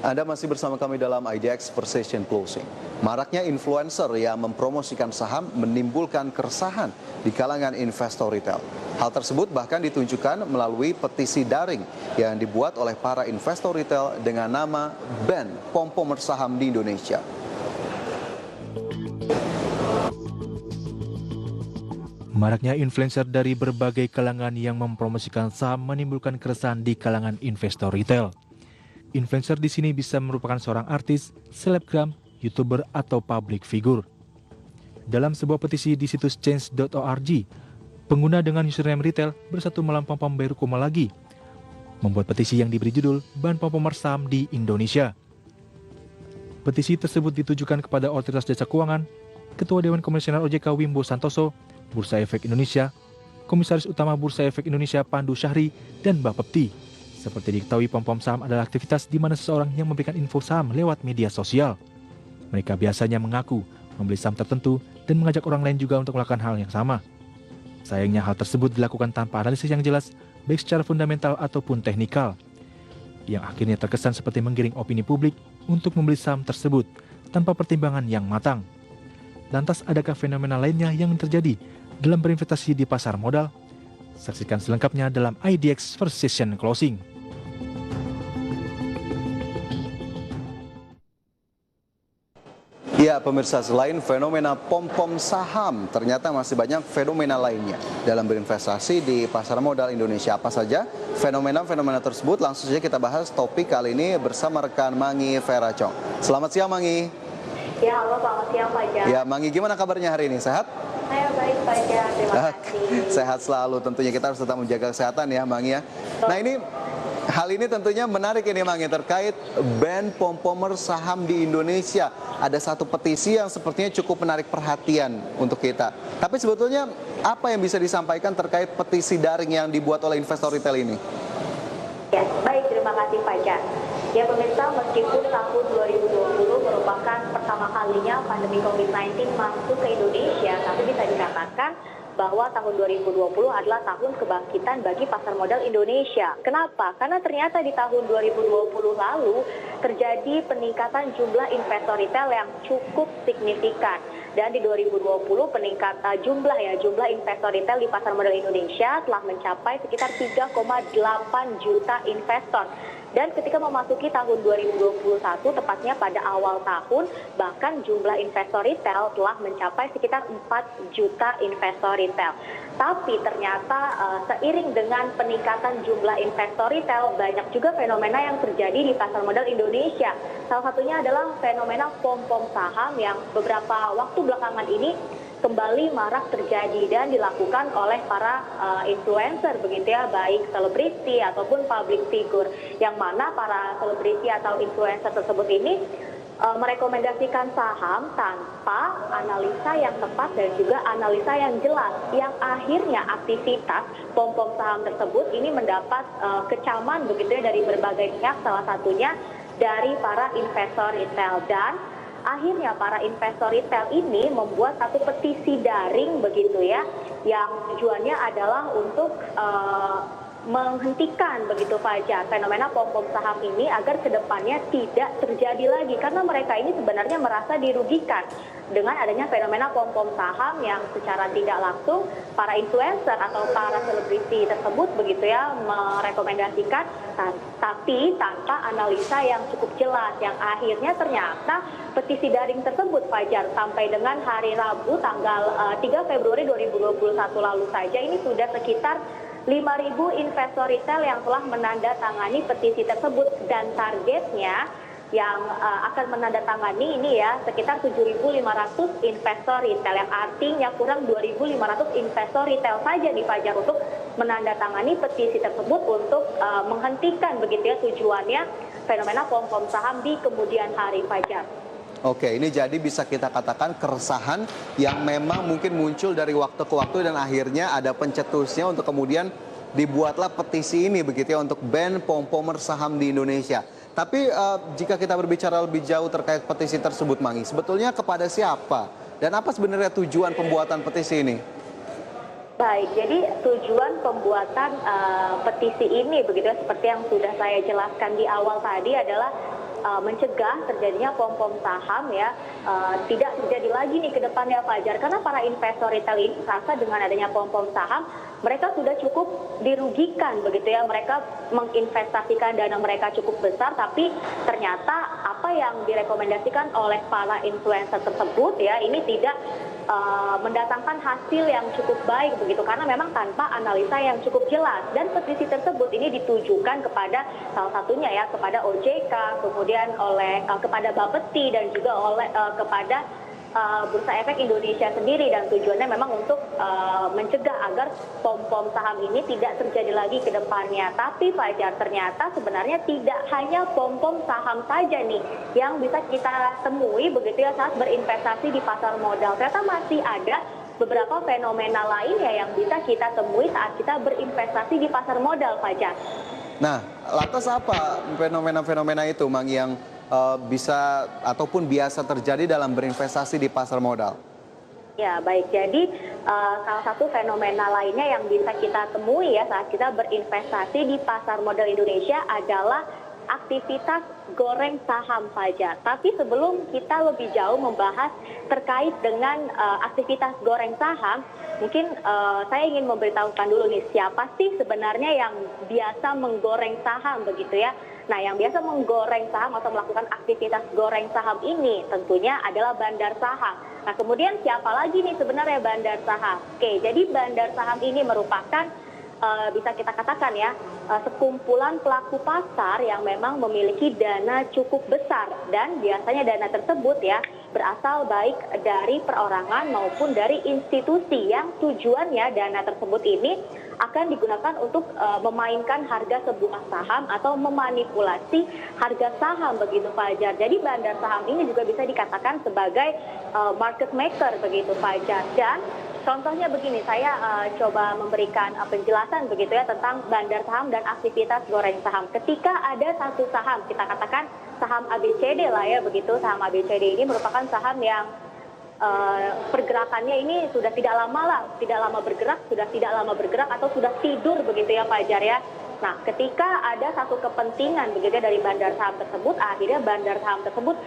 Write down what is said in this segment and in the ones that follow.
Anda masih bersama kami dalam IDX Precision Closing. Maraknya influencer yang mempromosikan saham menimbulkan keresahan di kalangan investor retail. Hal tersebut bahkan ditunjukkan melalui petisi daring yang dibuat oleh para investor retail dengan nama Ban Pom-Pomer Saham di Indonesia. Maraknya influencer dari berbagai kalangan yang mempromosikan saham menimbulkan keresahan di kalangan investor retail. Influencer di sini bisa merupakan seorang artis, selebgram, YouTuber, atau public figure. Dalam sebuah petisi di situs change.org, pengguna dengan username retail bersatu malam pom-pom baru koma lagi, membuat petisi yang diberi judul Ban Pom-Pomer Saham di Indonesia. Petisi tersebut ditujukan kepada Otoritas Jasa Keuangan, Ketua Dewan Komisioner OJK Wimbo Santoso, Bursa Efek Indonesia, Komisaris Utama Bursa Efek Indonesia Pandu Syahri, dan Bapepti. Seperti diketahui, pom-pom saham adalah aktivitas di mana seseorang yang memberikan info saham lewat media sosial. Mereka biasanya mengaku membeli saham tertentu dan mengajak orang lain juga untuk melakukan hal yang sama. Sayangnya hal tersebut dilakukan tanpa analisis yang jelas, baik secara fundamental ataupun teknikal, yang akhirnya terkesan seperti menggiring opini publik untuk membeli saham tersebut tanpa pertimbangan yang matang. Lantas adakah fenomena lainnya yang terjadi dalam berinvestasi di pasar modal? Saksikan selengkapnya dalam IDX Precision Closing. Ya, pemirsa, selain fenomena pom-pom saham, ternyata masih banyak fenomena lainnya dalam berinvestasi di pasar modal Indonesia. Apa saja fenomena-fenomena tersebut? Langsung saja kita bahas topik kali ini bersama rekan Mangi Vera Chong. Selamat siang, Mangi. Ya, halo, selamat siang, Pak Jan. Ya, Mangi, gimana kabarnya hari ini? Sehat? Saya baik, Pak Jan. Terima kasih. Sehat selalu. Tentunya kita harus tetap menjaga kesehatan ya, Mangi ya. Nah, hal ini tentunya menarik ini, Mangi, terkait ban pom-pomer saham di Indonesia. Ada satu petisi yang sepertinya cukup menarik perhatian untuk kita. Tapi sebetulnya apa yang bisa disampaikan terkait petisi daring yang dibuat oleh investor retail ini? Ya, baik, terima kasih, Pak Jan. Ya, pemirsa, meskipun tahun 2020 merupakan pertama kalinya pandemi COVID-19 masuk ke Indonesia, tapi bisa dikatakan bahwa tahun 2020 adalah tahun kebangkitan bagi pasar modal Indonesia. Kenapa? Karena ternyata di tahun 2020 lalu terjadi peningkatan jumlah investor retail yang cukup signifikan. Dan di 2020 jumlah investor retail di pasar modal Indonesia telah mencapai sekitar 3,8 juta investor. Dan ketika memasuki tahun 2021, tepatnya pada awal tahun, bahkan jumlah investor retail telah mencapai sekitar 4 juta investor retail. Tapi ternyata seiring dengan peningkatan jumlah investor retail, banyak juga fenomena yang terjadi di pasar modal Indonesia. Salah satunya adalah fenomena pom-pom saham yang beberapa waktu belakangan ini kembali marak terjadi dan dilakukan oleh para influencer begitu ya, baik selebriti ataupun public figure, yang mana para selebriti atau influencer tersebut ini merekomendasikan saham tanpa analisa yang tepat dan juga analisa yang jelas, yang akhirnya aktivitas pom-pom saham tersebut ini mendapat kecaman begitu ya dari berbagai pihak, salah satunya dari para investor retail. Dan akhirnya para investor retail ini membuat satu petisi daring begitu ya, yang tujuannya adalah untuk menghentikan begitu saja fenomena pom-pom saham ini agar kedepannya tidak terjadi lagi, karena mereka ini sebenarnya merasa dirugikan dengan adanya fenomena pom-pom saham yang secara tidak langsung para influencer atau para selebriti tersebut begitu ya merekomendasikan, tapi tanpa analisa yang cukup jelas, yang akhirnya ternyata petisi daring tersebut, Fajar, sampai dengan hari Rabu tanggal 3 Februari 2021 lalu saja ini sudah sekitar 5.000 investor retail yang telah menandatangani petisi tersebut, dan targetnya yang akan menandatangani ini ya sekitar 7.500 investor retail, yang artinya kurang 2.500 investor retail saja di Fajar untuk menandatangani petisi tersebut untuk menghentikan begitu ya tujuannya fenomena pom-pom saham di kemudian hari, Fajar. Oke, ini jadi bisa kita katakan keresahan yang memang mungkin muncul dari waktu ke waktu dan akhirnya ada pencetusnya untuk kemudian dibuatlah petisi ini begitu ya untuk ban pom-pomer saham di Indonesia. Tapi jika kita berbicara lebih jauh terkait petisi tersebut, Mangi, sebetulnya kepada siapa dan apa sebenarnya tujuan pembuatan petisi ini? Baik, jadi tujuan pembuatan petisi ini begitu seperti yang sudah saya jelaskan di awal tadi adalah mencegah terjadinya pom-pom saham ya tidak terjadi lagi nih ke depannya Fajar, karena para investor retail ini merasa dengan adanya pom-pom saham mereka sudah cukup dirugikan begitu ya, mereka menginvestasikan dana mereka cukup besar, tapi ternyata apa yang direkomendasikan oleh para influencer tersebut ya ini tidak mendatangkan hasil yang cukup baik begitu, karena memang tanpa analisa yang cukup jelas, dan petisi tersebut ini ditujukan kepada salah satunya ya kepada OJK, kemudian oleh kepada Bapeti dan juga oleh kepada Bursa Efek Indonesia sendiri, dan tujuannya memang untuk mencegah agar pom-pom saham ini tidak terjadi lagi ke depannya. Tapi Fajar, ternyata sebenarnya tidak hanya pom-pom saham saja nih yang bisa kita temui begitu ya saat berinvestasi di pasar modal. Ternyata masih ada beberapa fenomena lain ya yang bisa kita temui saat kita berinvestasi di pasar modal, Fajar. Nah, lantas apa fenomena-fenomena itu, Mang, yang bisa ataupun biasa terjadi dalam berinvestasi di pasar modal? Ya, baik. Jadi salah satu fenomena lainnya yang bisa kita temui ya saat kita berinvestasi di pasar modal Indonesia adalah aktivitas goreng saham Fajar. Tapi sebelum kita lebih jauh membahas terkait dengan aktivitas goreng saham, mungkin saya ingin memberitahukan dulu nih, siapa sih sebenarnya yang biasa menggoreng saham begitu ya. Nah, yang biasa menggoreng saham atau melakukan aktivitas goreng saham ini tentunya adalah bandar saham. Nah, kemudian siapa lagi nih sebenarnya bandar saham? Oke, jadi bandar saham ini merupakan bisa kita katakan ya sekumpulan pelaku pasar yang memang memiliki dana cukup besar, dan biasanya dana tersebut ya berasal baik dari perorangan maupun dari institusi yang tujuannya dana tersebut ini akan digunakan untuk memainkan harga sebuah saham atau memanipulasi harga saham begitu Fajar. Jadi bandar saham ini juga bisa dikatakan sebagai market maker begitu Fajar. Dan contohnya begini, saya coba memberikan penjelasan begitu ya tentang bandar saham dan aktivitas goreng saham. Ketika ada satu saham, kita katakan saham ABCD lah ya begitu, saham ABCD ini merupakan saham yang pergerakannya ini sudah tidak lama bergerak atau sudah tidur begitu ya Fajar ya. Nah, ketika ada satu kepentingan begitu dari bandar saham tersebut, akhirnya bandar saham tersebut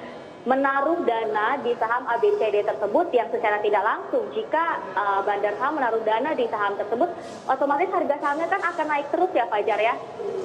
menaruh dana di saham ABCD tersebut yang secara tidak langsung, jika bandar saham menaruh dana di saham tersebut, otomatis harga sahamnya kan akan naik terus ya Fajar ya.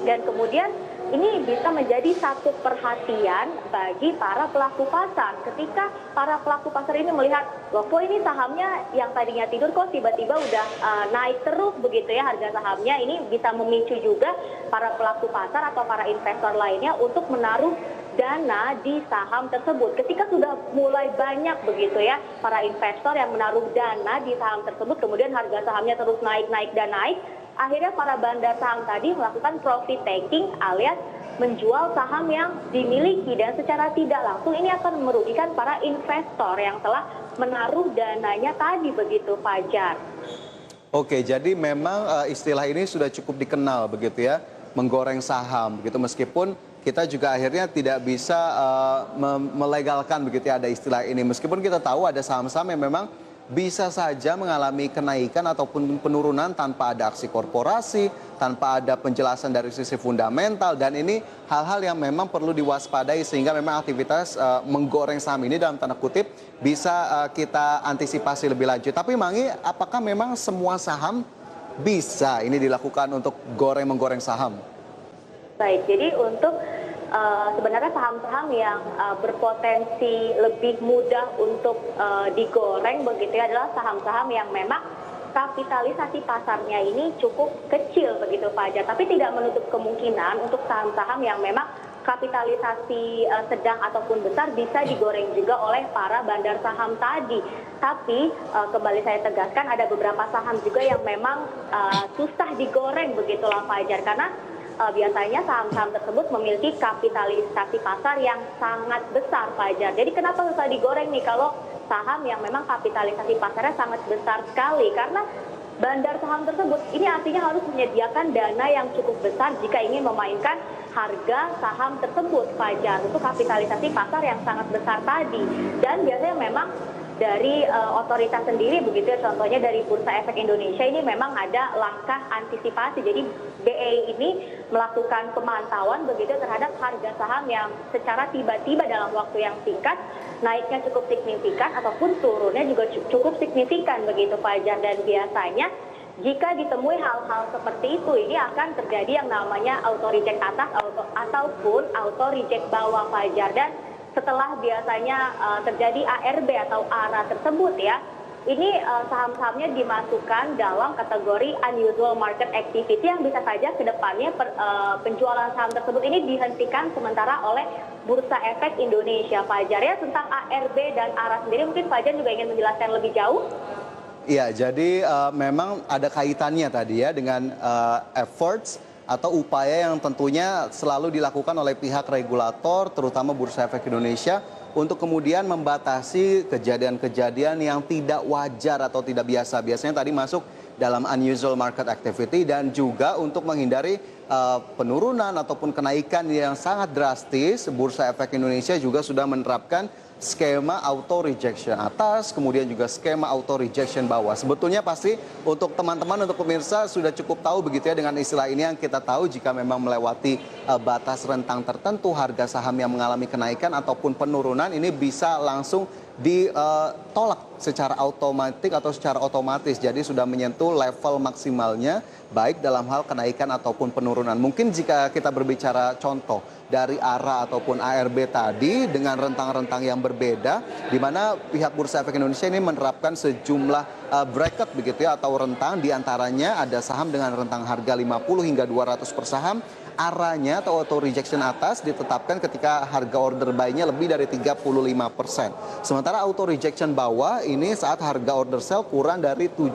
Dan kemudian ini bisa menjadi satu perhatian bagi para pelaku pasar. Ketika para pelaku pasar ini melihat, loh kok ini sahamnya yang tadinya tidur kok tiba-tiba udah naik terus begitu ya harga sahamnya, ini bisa memicu juga para pelaku pasar atau para investor lainnya untuk menaruh dana di saham tersebut. Ketika sudah mulai banyak begitu ya para investor yang menaruh dana di saham tersebut, kemudian harga sahamnya terus naik dan naik, akhirnya para bandar saham tadi melakukan profit taking alias menjual saham yang dimiliki, dan secara tidak langsung ini akan merugikan para investor yang telah menaruh dananya tadi begitu Fajar. Oke, jadi memang istilah ini sudah cukup dikenal begitu ya, menggoreng saham begitu, meskipun kita juga akhirnya tidak bisa melegalkan begitu ya ada istilah ini, meskipun kita tahu ada saham-saham yang memang bisa saja mengalami kenaikan ataupun penurunan tanpa ada aksi korporasi, tanpa ada penjelasan dari sisi fundamental, dan ini hal-hal yang memang perlu diwaspadai sehingga memang aktivitas menggoreng saham ini dalam tanda kutip bisa kita antisipasi lebih lanjut. Tapi Mangi, apakah memang semua saham bisa ini dilakukan untuk menggoreng saham? Baik, jadi untuk sebenarnya saham-saham yang berpotensi lebih mudah untuk digoreng begitu ya adalah saham-saham yang memang kapitalisasi pasarnya ini cukup kecil begitu Fajar, tapi tidak menutup kemungkinan untuk saham-saham yang memang kapitalisasi sedang ataupun besar bisa digoreng juga oleh para bandar saham tadi. Tapi kembali saya tegaskan ada beberapa saham juga yang memang susah digoreng begitulah Fajar, karena biasanya saham-saham tersebut memiliki kapitalisasi pasar yang sangat besar Fajar. Jadi kenapa susah digoreng nih kalau saham yang memang kapitalisasi pasarnya sangat besar sekali? Karena bandar saham tersebut ini artinya harus menyediakan dana yang cukup besar jika ingin memainkan harga saham tersebut Fajar, untuk kapitalisasi pasar yang sangat besar tadi. Dan biasanya memang dari otoritas sendiri begitu ya, contohnya dari Bursa Efek Indonesia ini memang ada langkah antisipasi. Jadi BEI ini melakukan pemantauan begitu terhadap harga saham yang secara tiba-tiba dalam waktu yang singkat naiknya cukup signifikan ataupun turunnya juga cukup signifikan begitu Fajar, dan biasanya jika ditemui hal-hal seperti itu, ini akan terjadi yang namanya auto reject atas ataupun auto reject bawah Fajar. Dan setelah biasanya terjadi ARB atau ARA tersebut ya, ini saham-sahamnya dimasukkan dalam kategori unusual market activity yang bisa saja ke depannya penjualan saham tersebut ini dihentikan sementara oleh Bursa Efek Indonesia. Fajar, ya tentang ARB dan ARA sendiri mungkin Fajar juga ingin menjelaskan lebih jauh. Iya, jadi memang ada kaitannya tadi ya dengan efforts atau upaya yang tentunya selalu dilakukan oleh pihak regulator, terutama Bursa Efek Indonesia, untuk kemudian membatasi kejadian-kejadian yang tidak wajar atau tidak biasa. Biasanya tadi masuk dalam unusual market activity dan juga untuk menghindari penurunan ataupun kenaikan yang sangat drastis. Bursa Efek Indonesia juga sudah menerapkan skema auto rejection atas, kemudian juga skema auto rejection bawah. Sebetulnya pasti untuk teman-teman, untuk pemirsa sudah cukup tahu begitu ya dengan istilah ini, yang kita tahu jika memang melewati batas rentang tertentu harga saham yang mengalami kenaikan ataupun penurunan ini bisa langsung ditolak secara otomatis atau secara otomatis. Jadi sudah menyentuh level maksimalnya baik dalam hal kenaikan ataupun penurunan. Mungkin jika kita berbicara contoh dari ARA ataupun ARB tadi dengan rentang-rentang yang berbeda, di mana pihak Bursa Efek Indonesia ini menerapkan sejumlah bracket begitu ya, atau rentang, diantaranya ada saham dengan rentang harga 50 hingga 200 per saham. ARA-nya atau auto rejection atas ditetapkan ketika harga order buy-nya lebih dari 35%. Sementara auto rejection bawah ini saat harga order sell kurang dari 7%.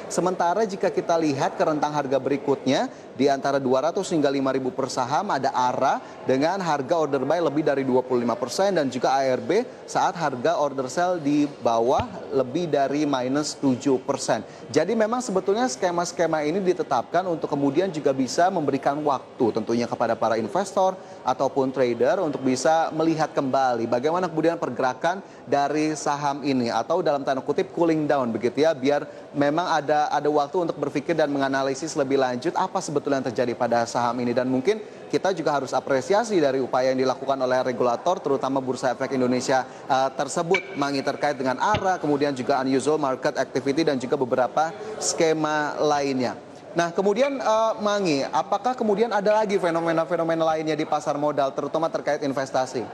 Sementara jika kita lihat ke rentang harga berikutnya, di antara 200 hingga 5.000 per saham ada ARA dengan harga order buy lebih dari 25% dan juga ARB saat harga order sell di bawah lebih dari minus 7%. Jadi memang sebetulnya skema-skema ini ditetapkan untuk kemudian juga bisa memberikan waktu tentunya kepada para investor ataupun trader untuk bisa melihat kembali bagaimana kemudian pergerakan dari saham ini, atau dalam tanda kutip cooling down begitu ya, biar memang ada waktu untuk berpikir dan menganalisis lebih lanjut apa sebetulnya yang terjadi pada saham ini. Dan mungkin kita juga harus apresiasi dari upaya yang dilakukan oleh regulator terutama Bursa Efek Indonesia tersebut, Mangi, terkait dengan ARA, kemudian juga unusual market activity dan juga beberapa skema lainnya. Nah, kemudian Mangi, apakah kemudian ada lagi fenomena-fenomena lainnya di pasar modal, terutama terkait investasi?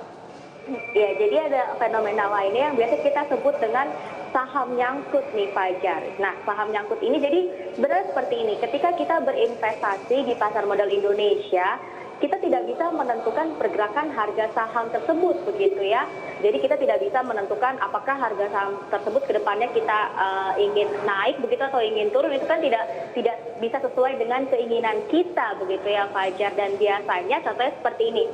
Ya, jadi ada fenomena lainnya yang biasa kita sebut dengan saham nyangkut nih Fajar. Nah, saham nyangkut ini jadi sebenarnya seperti ini. Ketika kita berinvestasi di pasar modal Indonesia, kita tidak bisa menentukan pergerakan harga saham tersebut begitu ya. Jadi kita tidak bisa menentukan apakah harga saham tersebut ke depannya kita ingin naik begitu atau ingin turun. Itu kan tidak bisa sesuai dengan keinginan kita begitu ya Fajar. Dan biasanya contohnya seperti ini.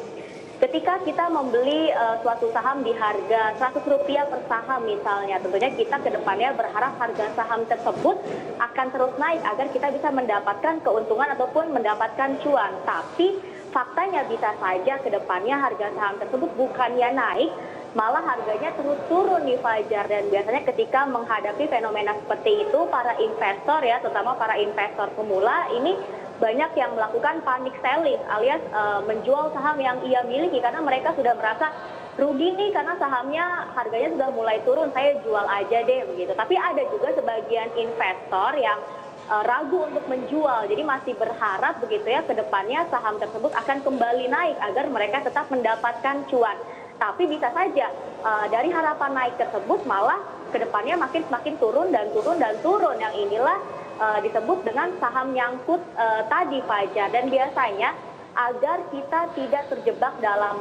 Ketika kita membeli suatu saham di harga Rp100 per saham misalnya, tentunya kita ke depannya berharap harga saham tersebut akan terus naik agar kita bisa mendapatkan keuntungan ataupun mendapatkan cuan. Tapi faktanya bisa saja ke depannya harga saham tersebut bukannya naik, malah harganya terus turun nih Fajar. Dan biasanya ketika menghadapi fenomena seperti itu, para investor ya, terutama para investor pemula ini banyak yang melakukan panic selling alias menjual saham yang ia miliki karena mereka sudah merasa rugi nih karena sahamnya harganya sudah mulai turun, saya jual aja deh begitu. Tapi ada juga sebagian investor yang ragu untuk menjual, jadi masih berharap begitu ya ke depannya saham tersebut akan kembali naik agar mereka tetap mendapatkan cuan. Tapi bisa saja dari harapan naik tersebut malah ke depannya makin turun dan turun dan turun. Yang inilah disebut dengan saham nyangkut tadi Fajar. Dan biasanya agar kita tidak terjebak dalam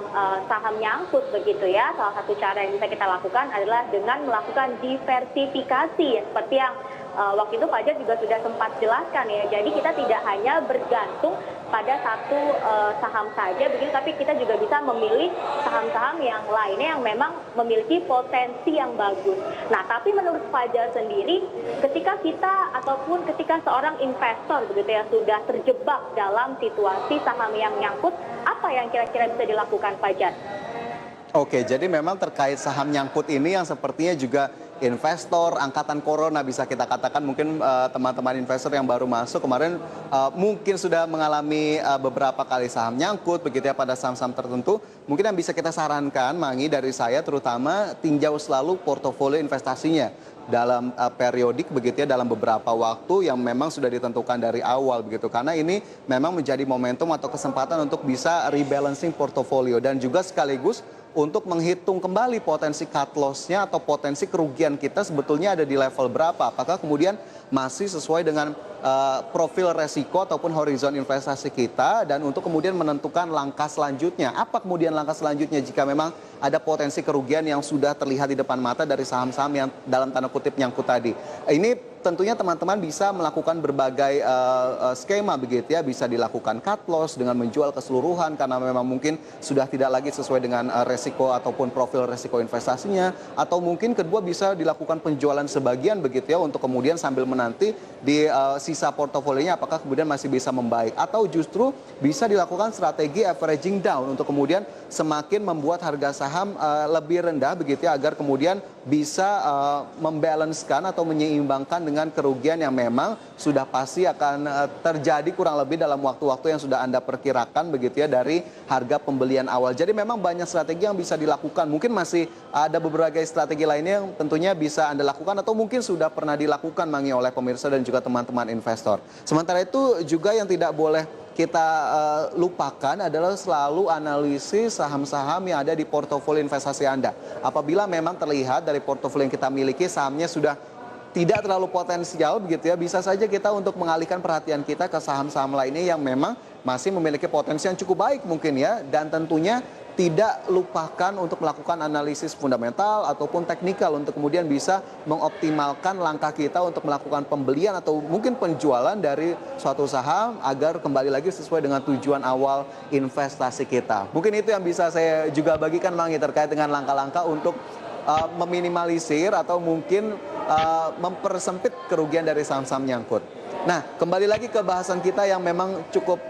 saham nyangkut begitu ya, salah satu cara yang bisa kita lakukan adalah dengan melakukan diversifikasi ya, seperti yang waktu itu Fajar juga sudah sempat jelaskan ya. Jadi kita tidak hanya bergantung pada satu saham saja begitu, tapi kita juga bisa memilih saham-saham yang lainnya yang memang memiliki potensi yang bagus. Nah, tapi menurut Fajar sendiri, ketika kita ataupun ketika seorang investor begitu ya sudah terjebak dalam situasi saham yang nyangkut, apa yang kira-kira bisa dilakukan Fajar? Oke, jadi memang terkait saham nyangkut ini yang sepertinya juga investor angkatan corona bisa kita katakan, mungkin teman-teman investor yang baru masuk kemarin mungkin sudah mengalami beberapa kali saham nyangkut begitu ya pada saham-saham tertentu. Mungkin yang bisa kita sarankan Mangi dari saya terutama tinjau selalu portofolio investasinya dalam periodik begitu ya, dalam beberapa waktu yang memang sudah ditentukan dari awal begitu, karena ini memang menjadi momentum atau kesempatan untuk bisa rebalancing portofolio dan juga sekaligus untuk menghitung kembali potensi cut loss-nya atau potensi kerugian kita sebetulnya ada di level berapa, apakah kemudian masih sesuai dengan profil resiko ataupun horizon investasi kita, dan untuk kemudian menentukan langkah selanjutnya. Apa kemudian langkah selanjutnya jika memang ada potensi kerugian yang sudah terlihat di depan mata dari saham-saham yang dalam tanda kutip nyangkut tadi. Ini tentunya teman-teman bisa melakukan berbagai skema begitu ya, bisa dilakukan cut loss dengan menjual keseluruhan karena memang mungkin sudah tidak lagi sesuai dengan resiko ataupun profil resiko investasinya, atau mungkin kedua bisa dilakukan penjualan sebagian begitu ya untuk kemudian sambil menanti di sisa portofolionya apakah kemudian masih bisa membaik, atau justru bisa dilakukan strategi averaging down untuk kemudian semakin membuat harga saham lebih rendah begitu ya, agar kemudian bisa membalancekan atau menyeimbangkan dengan kerugian yang memang sudah pasti akan terjadi kurang lebih dalam waktu-waktu yang sudah Anda perkirakan begitu ya dari harga pembelian awal. Jadi memang banyak strategi yang bisa dilakukan. Mungkin masih ada beberapa strategi lainnya yang tentunya bisa Anda lakukan atau mungkin sudah pernah dilakukan Mangi oleh pemirsa dan juga teman-teman investor. Sementara itu juga yang tidak boleh kita lupakan adalah selalu analisis saham-saham yang ada di portofolio investasi Anda. Apabila memang terlihat dari portofolio yang kita miliki sahamnya sudah tidak terlalu potensial begitu ya, bisa saja kita untuk mengalihkan perhatian kita ke saham-saham lainnya yang memang masih memiliki potensi yang cukup baik mungkin ya, dan tentunya tidak lupakan untuk melakukan analisis fundamental ataupun teknikal untuk kemudian bisa mengoptimalkan langkah kita untuk melakukan pembelian atau mungkin penjualan dari suatu saham agar kembali lagi sesuai dengan tujuan awal investasi kita. Mungkin itu yang bisa saya juga bagikan Mangi terkait dengan langkah-langkah untuk meminimalisir atau mungkin mempersempit kerugian dari saham-saham nyangkut. Nah, kembali lagi ke bahasan kita yang memang cukup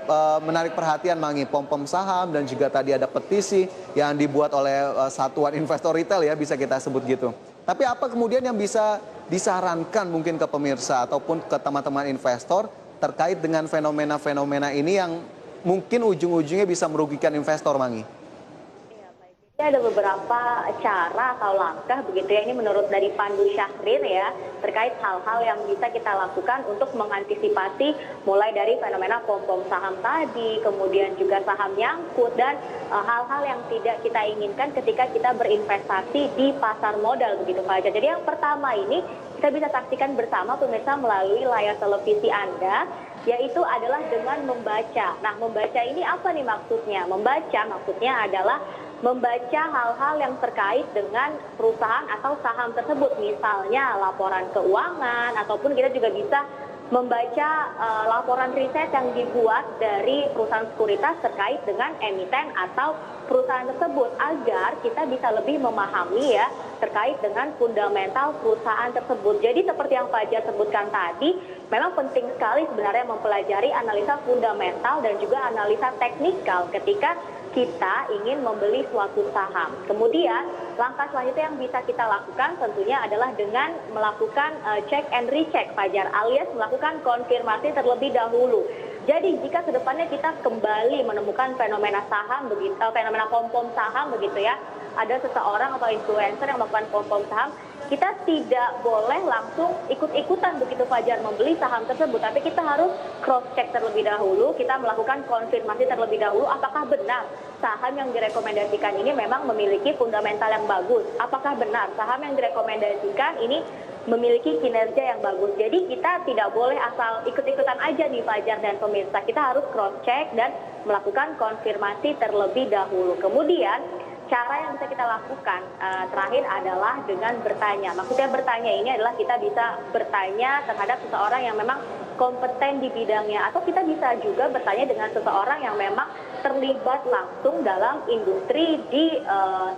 menarik perhatian Mangi, pom-pom saham dan juga tadi ada petisi yang dibuat oleh satuan investor retail ya, bisa kita sebut gitu. Tapi apa kemudian yang bisa disarankan mungkin ke pemirsa ataupun ke teman-teman investor terkait dengan fenomena-fenomena ini yang mungkin ujung-ujungnya bisa merugikan investor Mangi? Ada beberapa cara atau langkah begitu ya, ini menurut dari Pandu Syahrir ya, terkait hal-hal yang bisa kita lakukan untuk mengantisipasi mulai dari fenomena pom-pom saham tadi, kemudian juga saham nyangkut dan hal-hal yang tidak kita inginkan ketika kita berinvestasi di pasar modal begitu Pak Hajar. Jadi yang pertama ini kita bisa saksikan bersama pemirsa melalui layar televisi Anda, yaitu adalah dengan membaca. Nah, membaca ini apa nih maksudnya? Membaca maksudnya adalah membaca hal-hal yang terkait dengan perusahaan atau saham tersebut, misalnya laporan keuangan, ataupun kita juga bisa membaca laporan riset yang dibuat dari perusahaan sekuritas terkait dengan emiten atau perusahaan tersebut, agar kita bisa lebih memahami ya terkait dengan fundamental perusahaan tersebut. Jadi seperti yang Pak Hajar sebutkan tadi, memang penting sekali sebenarnya mempelajari analisa fundamental dan juga analisa teknikal ketika kita ingin membeli suatu saham. Kemudian langkah selanjutnya yang bisa kita lakukan tentunya adalah dengan melakukan check and recheck Fajar, alias melakukan konfirmasi terlebih dahulu. Jadi jika kedepannya kita kembali menemukan fenomena saham begitu, fenomena pom-pom saham begitu ya, ada seseorang atau influencer yang melakukan pom-pom saham, kita tidak boleh langsung ikut-ikutan begitu Fajar membeli saham tersebut, tapi kita harus cross check terlebih dahulu, kita melakukan konfirmasi terlebih dahulu apakah benar saham yang direkomendasikan ini memang memiliki fundamental yang bagus, apakah benar saham yang direkomendasikan ini memiliki kinerja yang bagus. Jadi kita tidak boleh asal ikut-ikutan aja nih Fajar dan pemirsa, kita harus cross check dan melakukan konfirmasi terlebih dahulu. Kemudian cara yang bisa kita lakukan terakhir adalah dengan bertanya. Maksudnya bertanya ini adalah kita bisa bertanya terhadap seseorang yang memang kompeten di bidangnya, atau kita bisa juga bertanya dengan seseorang yang memang terlibat langsung dalam industri di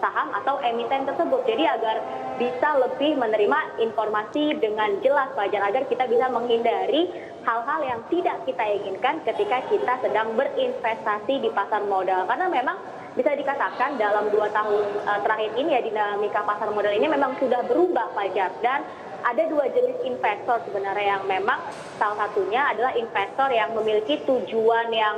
saham atau emiten tersebut. Jadi agar bisa lebih menerima informasi dengan jelas, Fajar, agar kita bisa menghindari hal-hal yang tidak kita inginkan ketika kita sedang berinvestasi di pasar modal. Karena memang bisa dikatakan dalam 2 tahun terakhir ini ya, dinamika pasar modal ini memang sudah berubah, Fajar. Dan ada 2 jenis investor sebenarnya yang memang salah satunya adalah investor yang memiliki tujuan yang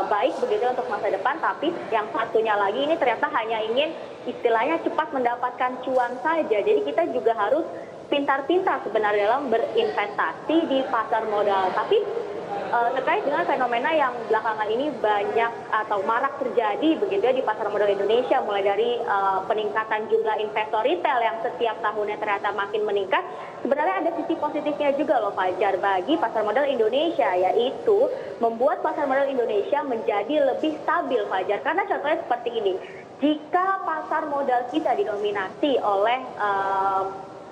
baik begitu untuk masa depan, tapi yang satunya lagi ini ternyata hanya ingin istilahnya cepat mendapatkan cuan saja. Jadi kita juga harus pintar-pintar sebenarnya dalam berinvestasi di pasar modal. Tapi terkait dengan fenomena yang belakangan ini banyak atau marak terjadi begitu ya di pasar modal Indonesia, mulai dari peningkatan jumlah investor retail yang setiap tahunnya ternyata makin meningkat, sebenarnya ada sisi positifnya juga loh, Fajar, bagi pasar modal Indonesia, yaitu membuat pasar modal Indonesia menjadi lebih stabil, Fajar. Karena contohnya seperti ini, jika pasar modal kita didominasi oleh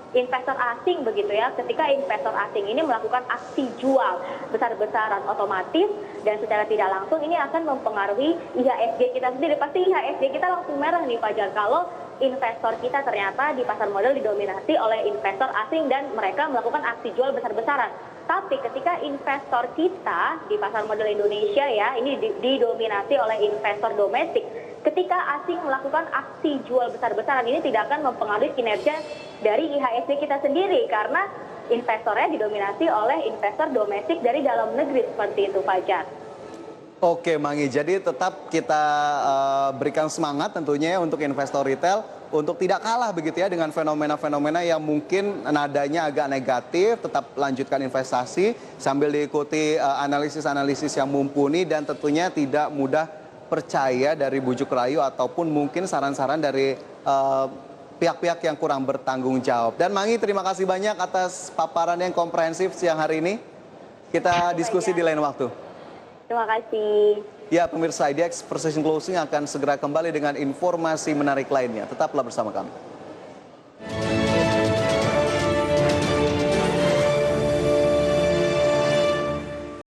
investor asing begitu ya, ketika investor asing ini melakukan aksi jual besar-besaran, otomatis dan secara tidak langsung ini akan mempengaruhi IHSG kita sendiri. Pasti IHSG kita langsung merah nih, Fajar, kalau investor kita ternyata di pasar modal didominasi oleh investor asing dan mereka melakukan aksi jual besar-besaran. Tapi ketika investor kita di pasar modal Indonesia ya, ini didominasi oleh investor domestik, ketika asing melakukan aksi jual besar-besaran, ini tidak akan mempengaruhi kinerja dari IHSG kita sendiri karena investornya didominasi oleh investor domestik dari dalam negeri, seperti itu, Fajar. Oke, Mangi, jadi tetap kita berikan semangat tentunya ya untuk investor retail untuk tidak kalah begitu ya dengan fenomena-fenomena yang mungkin nadanya agak negatif, tetap lanjutkan investasi sambil diikuti analisis-analisis yang mumpuni dan tentunya tidak mudah percaya dari bujuk rayu ataupun mungkin saran-saran dari pihak-pihak yang kurang bertanggung jawab. Dan Mangi, terima kasih banyak atas paparan yang komprehensif siang hari ini. Kita diskusi di lain waktu. Terima kasih. Ya, pemirsa IDX Precision Closing akan segera kembali dengan informasi menarik lainnya. Tetaplah bersama kami.